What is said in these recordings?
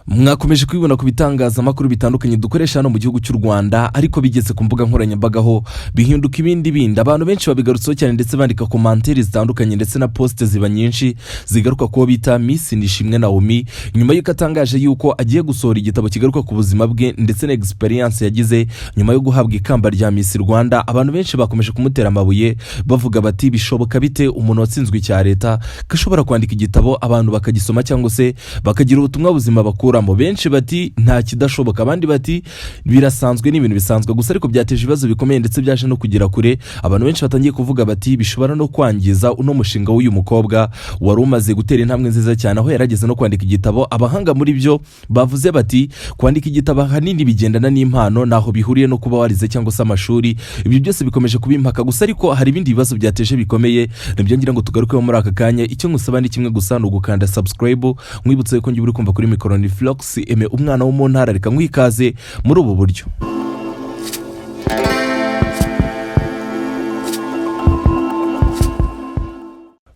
mwakomeje kwibona ku bitangazamakuru bitandukanye dukoresha hano mu gihugu cy'u Rwanda ariko bigeze ku mbuga nkoranyambaga ho bihinduka ibindi abantu benshi babigarutseho cyane ndetse bandika commentaires zitandukanye ndetse na post ziba nyinshi zigaruka ko bita Miss Nishimwe Naomi nyuma y'uko atangaje yuko agiye gusohora igitabo kigaruka ku buzima bwe ndetse na experience yagize nyuma yo guhabwa ikamba rya Miss Rwanda. Abantu benshi bakomeje kumutera amabuye bavuga bati bishoboka bite umuntu watsinzwe cya leta kashobora kwandika igitabo abantu bakagisoma cyangwa se bakagira ubutumwa buzima bakura mu benshi bati nta kidashoboka, abandi bati birasanzwe n'ibintu bisanzwe gusa ariko byateje ibibazo bikomeye ndetse byaje no kugira kure. Abantu benshi batangiye kuvuga bati bishobora no kwangiza uno mushinga w'uyu mukobwa wari umaze gutera intambwe nziza cyane aho yarageze no kwandika igitabo. Abahanga muri byo bavuze bati kwandika igitabo hanini bigendana n'impano naho bihuriye no kuba warize cyangwa se amashuri. Ibyo byose bikomeje kubimpaka gusa ariko hari ibindi bibazo byateje bikomeye nabyo ngira ngo tugarukeho muri aka kanya. Icyo ngusaba ni kimwe gusa no gukanda subscribe, mwibutse ko ngiye uri kumva kuri micro ni Flox Aime umwana wo mu ntara, reka mwikaze muri ubu buryo.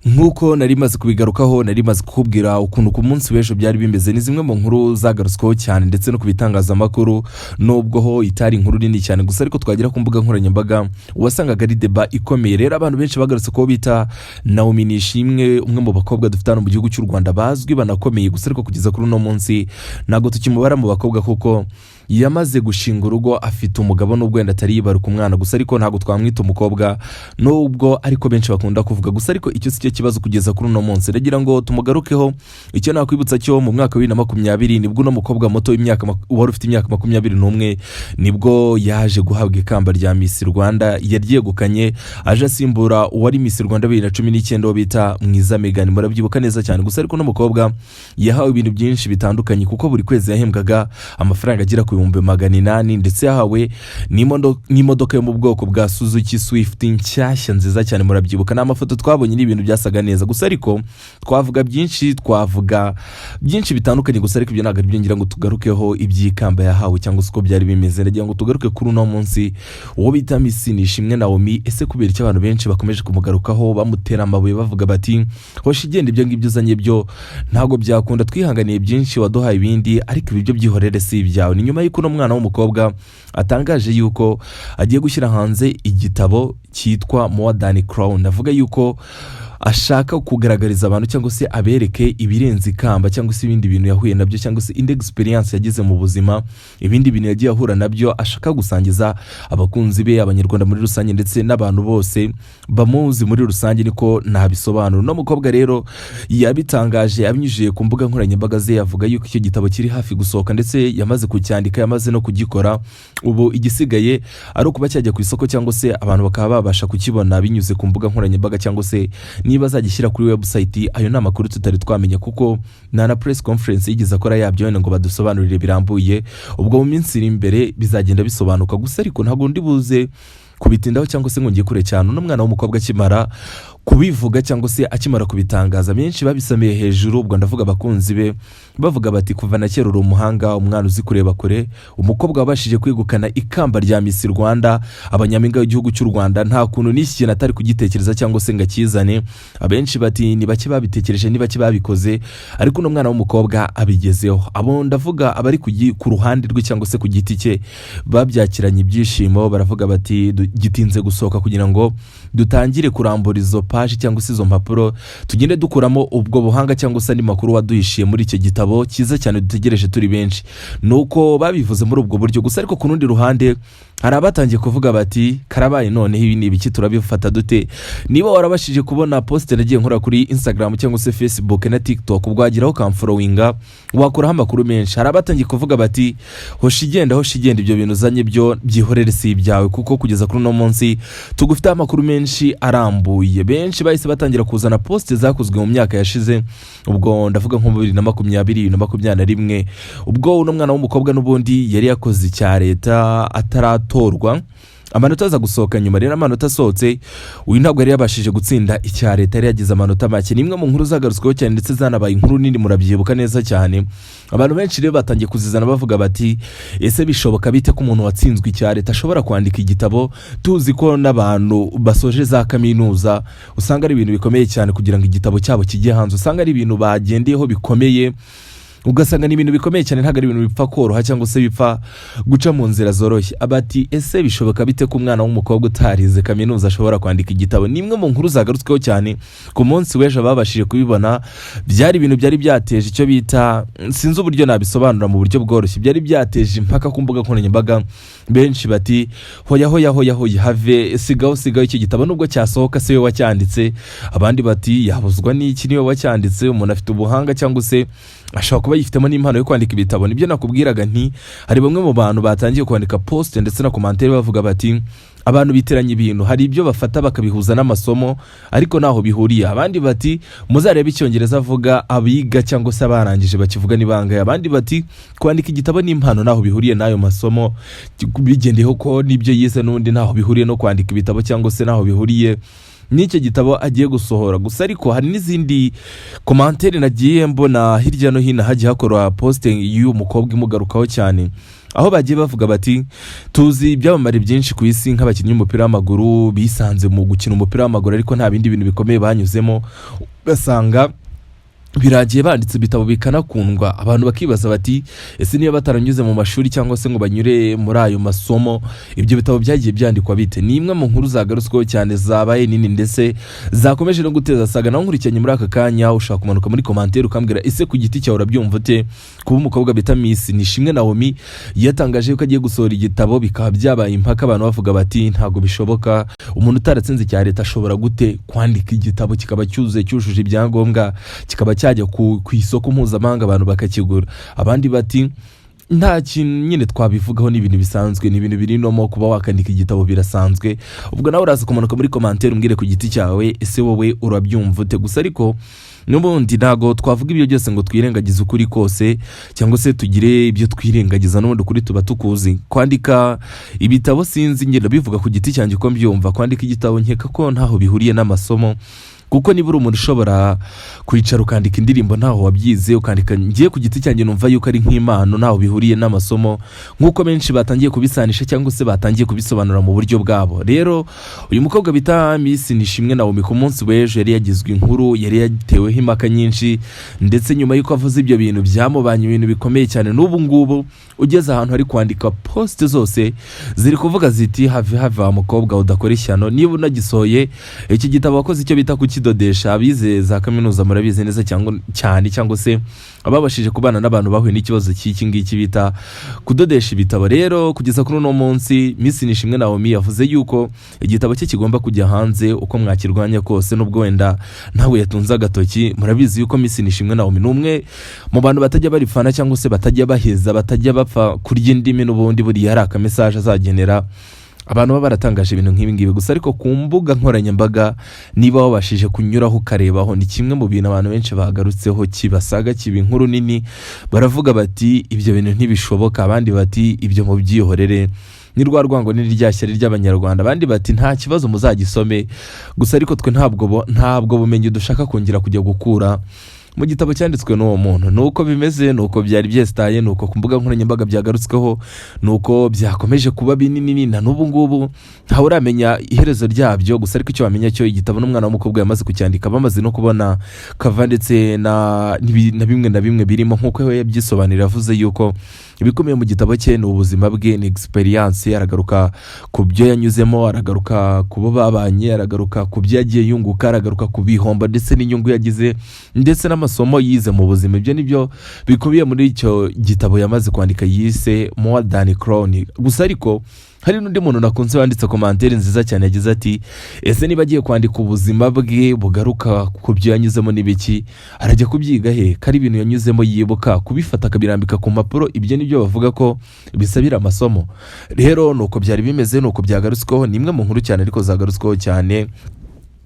Nkuko nari maze kubigarukaho nari maze kukubwira ukuntu ku munsi w'ejo byari bimeze, ni zimwe mu nkuru zagarutsweho cyane ndetse no kubitangazamakuru nubwo ho itari inkuru nini cyane gusa ariko twagira ku mbuga nkoranyambaga wasangaga ari deba ikomeye. Rero abantu benshi bagarutse ko bita Naomi Nishimwe, umwe mu bakobwa dufite hano mu gihugu cy'u Rwanda bazwi banakomeye gusa ariko kugeza kuri uno munsi nago tukimubara mu bakobwa kuko yamaze gushinga urugo afite umugabo nubwo wenda atari yibaruka umwana gusa ariko ntago twamwita umukobwa nubwo ariko benshi bakunda kuvuga gusa ariko icyo si cyo kibazo kugeza kuri uno munsi. Ndagira ngo tumugarukeho. Icyo nakwibutsa cyo mu mwaka wa 2020 nibwo no mukobwa muto w'imyaka wari ufite imyaka 21 nibwo yaje guhabwa ikamba rya Miss Rwanda yaryegukanye aje asimbura uwari Miss Rwanda 2019 bita Mwiza Megan, murabyibuka neza cyane gusa ariko no mukobwa yahawe ibintu byinshi bitandukanye kuko buri kwezi yahembwaga amafaranga agira ku 800 ndetse yahawe n'imodoka yo mu bwoko bwa Suzuki Swift nshyashya nziza cyane, murabyibuka n'amafoto twabonye n'ibintu byasaga neza gusa ariko twavuga byinshi bitandukanye gusa ariko ibyo ntabwo ari byo ngira ngo tugarukeho iby'ikamba yahawe cyangwa se uko byari bimeze. Ndagira ngo tugaruke kuri uno munsi uwo bita Miss Nishimwe Naomi. Ese kubera icyo abantu benshi bakomeje kumugarukaho bamutera amabuye bavuga bati hoshi igenda ibyo ngibyo uzanye byo ntabwo byakunda, twihanganiye byinshi waduhaye ibindi ariko ibyo byihorere si ibyawe. Ni nyuma y'uko no mwana w'umukobwa atangaje yuko agiye gushyira hanze igitabo cyitwa More Than Crown, avuga yuko ashaka kugaragariza abantu cyangwa se abereke ibirenze ikamba cyangwa se ibindi bintu yahuye nabyo cyangwa se indi experience yagize mu buzima, ibindi bintu yagiye ahura nabyo ashaka gusangiza abakunzi be, abanyarwanda muri rusange ndetse n'abantu bose bamuzi muri rusange, niko nabisobanura. No mukobwa rero yabitangaje abinyujije ku mbuga nkoranyambaga ze, yavuga yuko icyo gitabo kiri hafi gusohoka ndetse yamaze kucyandika, yamaze no kugikora. Ubu igisigaye ari ukuba cyajya ku isoko cyangwa se abantu bakaba babasha kukibona binyuze ku mbuga nkoranyambaga cyangwa se niba azagishyira kuri website. Ayo ni amakuru tutari twamenya kuko na press conference yigeze akora yabyo ngo badusobanurire birambuye, ubwo mu minsi iri imbere bizagenda bisobanuka gusa ariko ntabwo ndi buze kubitindaho cyangwa se ngo ngiye kure cyane. No mwana w'umukobwa akimara kubivuga cyangwa se akimara kubitangaza benshi babisamiye hejuru, ubwo ndavuga abakunzi be bavuga bati kuva na kera uri umuhanga, umwana uzi kureba kure, umukobwa wabashije kwegukana ikamba rya Miss Rwanda, abanyampinga w'igihugu cy'u Rwanda, nta kuntu n'iki kintu atari kugitekereza cyangwa se ngakizane. Abenshi bati ni bake babitekereje ni bake babikoze ariko no mwana w'umukobwa abigezeho. Abo ndavuga abari ku ruhande rwe cyangwa se ku giti cye babyakiranye ibyishimo, baravuga bati gitinze gusohoka kugira ngo dutangire kurambura izo page cyangwa se izo mpapuro tugende dukuramo ubwo buhanga cyangwa se andi makuru waduhishiye muri icyo gitabo cyiza cyane dutegereje turi benshi. Nuko babivuze muri ubwo buryo gusa ariko ku rundi ruhande hari abatangiye kuvuga bati karabaye noneho ibi ni ibiki turabifata dute. Niba warabashije kubona post nagiye nkora kuri Instagram cyangwa se Facebook na TikTok ubwagiraho kamfollowinga wakuraho amakuru menshi, hari abatangiye kuvuga bati hoshi igenda ibyo bintu uzanye byo byihorere si ibyawe kuko kugeza kuri no munsi tugufite amakuru menshi arambuye. Benshi bahise batangira kuzana post zakozwe mu myaka yashize, ubwo ndavuga nko mu 2020 na 2021 ubwo uno mwana w'umukobwa n'ubundi yari yakoze icya leta ataratorwa, amanota aza gusohoka nyuma. Rero amanota asohotse uyu ntabwo yari yabashije gutsinda icya leta, yari yagize amanota make. Nimwe mu nkuru zagarutsweho cyane ndetse zanabaye inkuru nini, murabyibuka neza cyane. Abantu benshi rero batangiye kuzizana bavuga bati ese bishoboka bite ko umuntu watsinzwe icya leta ashobora kwandika igitabo? Tuzi ko n'abantu basoje za kaminuza usanga ari ibintu bikomeye cyane kugira ngo igitabo cyabo kijye hanze, usanga ari ibintu bagendeyeho bikomeye ugasanga ni ibintu bikomeye cyane, ntabwo ari ibintu bipfa koroha cyangwa se bipfa guca mu nzira zoroshye. Abati ese bishoboka bite ko umwana w'umukobwa utarize kaminuza ashobora kwandika igitabo? Ni imwe mu nkuru zagarutsweho cyane ku munsi w'ejo, babashije kubibona. Byari ibintu byari byateje icyo bita, sinzi uburyo nabisobanura mu buryo bworoshye, byari byateje impaka ku mbuga nkoranyambaga. Benshi bati hoya have sigaho iki gitabo nubwo cyasohoka se we wacyanditse. Abandi bati yabuzwa n'iki niwe wacyanditse, umuntu afite ubuhanga cyangwa se ashobora kuba yifitemo n'impano yo kwandika ibitabo. Nibyo nakubwiraga nti hari bamwe mu bantu batangiye kwandika post ndetse na commentaire bavuga bati abantu biteranye ibintu, hari ibyo bafata bakabihuza n'amasomo ariko naho bihuriye. Abandi bati muzarebe icyongereza avuga abiga cyangwa se abarangije bakivuga nibanga. Abandi bati kwandika igitabo n'impano naho bihuriye n'ayo masomo, bigendeyeho ko nibyo yize n'undi naho bihuriye no kwandika ibitabo cyangwa se naho bihuriye n'icyo gitabo agiye gusohora. Gusa ariko hari n'izindi commentaire nagiye mbona hirya no hino hagiye hakorwa posting y'uyu mukobwa imugarukaho cyane, aho bagiye bavuga bati tuzi ibyamamare byinshi ku isi nk'abakinnyi b'umupira w'amaguru bisanze mu gukina umupira w'amaguru ariko nta bindi bintu bikomeye banyuzemo, ugasanga biragiye banditse ibitabo bikanakundwa. Abantu bakibaza bati ese niyo bataranyuze mu mashuri cyangwa se ngo banyure muri ayo masomo, ibyo bitabo byagiye byandikwa bite? Ni imwe mu nkuru zagarutsweho cyane, zabaye nini ndetse zakomeje no guteza saga. Naho nkurikiranye muri aka kanya, ushaka kumanuka muri commentaire ukambwira ese ku giti cyawe urabyumva ute kuba umukobwa bita Miss Nishimwe Naomi yatangaje ko agiye gusohora igitabo, bikaba byabaye impaka. Abantu bavuga bati ntago bishoboka, umuntu utaratsinze cya leta ashobora gute kwandika igitabo kikaba cyujuje ibyangombwa, kikaba cyajya ku isoko mpuzamahanga abantu bakakigura? Abandi bati nta kintu nyine twabivugaho, ni ibintu bisanzwe, ni ibintu biri nomo kuba wakandika igitabo birasanzwe. Ubwo nawe uraza kumanuka muri commentaire umbwire ku giti cyawe ese wowe urabyumva ute. Gusa ariko n'ubundi ntago twavuga ibyo byose ngo twirengagize ukuri kose cyangwa se tugire ibyo twirengagiza, n'ubundi kuri tuba tukuzi. Kwandika ibitabo sinzi ngenda bivuga ku giti cyanjye uko mbyumva, kwandika igitabo nkeka ko ntaho bihuriye n'amasomo, kuko niba uri umuntu ushobora kwicara ukandika indirimbo ntaho wabyize ukandika, ngiye ku giti cyanjye numva yuko ari nk'impano ntaho bihuriye n'amasomo, nk'uko benshi batangiye kubisanisha cyangwa se batangiye kubisobanura mu buryo bwabo. Rero uyu mukobwa bita Miss Nishimwe Naomi ku munsi w'ejo yari yagizwe inkuru, yari yateweho impaka nyinshi, ndetse nyuma y'uko avuze ibyo bintu byamubanye ibintu bikomeye cyane. N'ubu ngubu ugeze ahantu hari kwandika post zose ziri kuvuga ziti have wa mukobwa udakora ishyano, niba unagisohoye iki gitabo wakoze icyo bita kukidodesha. Abize za kaminuza murabizi neza cyangwa se ababashije kubana n'abantu bahuye n'ikibazo cy'iki ngiki bita kudodesha ibitabo. Rero kugeza kuri uno munsi Miss Nishimwe Naomi yavuze yuko igitabo cye kigomba kujya hanze uko mwakirwanya kose, nubwo wenda ntawe yatunze agatoki. Murabizi yuko Miss Nishimwe Naomi n'umwe mu bantu batajya barifana cyangwa se batajya baheza, batajya bapfa kurya indimi, n'ubundi buriya hari aka message azagenera abantu baba baratangaje ibintu nk'ibi ngibi. Gusa ariko ku mbuga nkoranyambaga niba wabashije kunyuraho ukarebaho, ni kimwe mu bintu abantu benshi bagarutseho kibasaga, kiba inkuru nini. Baravuga bati ibyo bintu ntibishoboka, abandi bati ibyo mu byihorere, ni rwa rwango n'iryashyari ry'abanyarwanda. Abandi bati nta kibazo muzagisome. Gusa ariko twe ntabwo bumenyi dushaka kongera kujya gukura mu gitabo cyanditswe n'uwo muntu. Nuko bimeze, nuko byari byestaye, nuko ku mbuga nkoranyambaga byagarutsweho, nuko byakomeje kuba binini, na n'ubu ngubu ntawe uramenya iherezo ryabyo. Gusa ariko icyo wamenya cyo igitabo n'umwana w'umukobwa yamaze kucyandika, bamaze no kubona kava ndetse na bimwe na bimwe birimo, nk'uko we yabyisobanurira. Avuze yuko ibikomeye mu gitabo cye ni ubuzima bwe, ni experience. Aragaruka ku byo yanyuzemo, aragaruka ku bo babanye, aragaruka ku byo yagiye yunguka, aragaruka ku bihomba ndetse n'inyungu yagize, ndetse n'amasomo yize mu buzima. Ibyo nibyo bikubiye muri icyo gitabo yamaze kwandika yise More Than Crown. Gusa ariko hari n'undi muntu nakunze wanditse commentaire nziza cyane, yagize ati ese niba agiye kwandika ubuzima bwe bugaruka ku byo yanyuzemo n'ibiki, arajya kubyiga he? Kari ibintu yanyuzemo yibuka kubifata akabirambika ku mpapuro, ibyo nibyo bavuga ko bisabira amasomo. Rero nuko byari bimeze, nuko byagarutsweho. Ni imwe mu nkuru cyane ariko zagarutsweho cyane.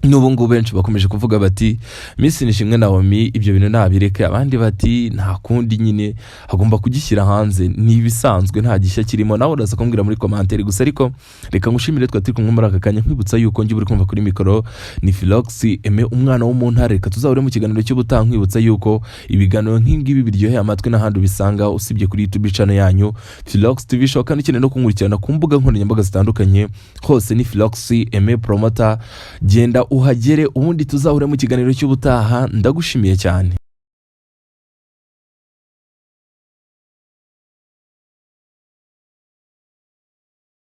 N'ubu ngubu benshi bakomeje kuvuga bati Miss Nishimwe Naomi ibyo bintu nabireke. Abandi bati nta kundi, nyine agomba kugishyira hanze, ni ibisanzwe nta gishya kirimo. Nawe uraza kumbwira muri commentaire. Gusa ariko reka ngushimire twa turi kumwe muri aka kanya, nkwibutsa yuko ngiye buri kumva kuri mikoro ni Philox Aime, umwana wo mu ntare. Reka tuzahure mu kiganiro cy'ubutaha, nkwibutsa yuko ibiganiro nk'ingibi biryoheye amatwi n'ahandi ubisanga usibye kuri YouTube channel yanyu Philox TV Show, kandi ukeneye no kunkurikirana ku mbuga nkoranyambaga zitandukanye hose ni Philox Aime Promoter. Genda uhagere, ubundi tuzahure mu kiganiro cy'ubutaha. Ndagushimiye cyane.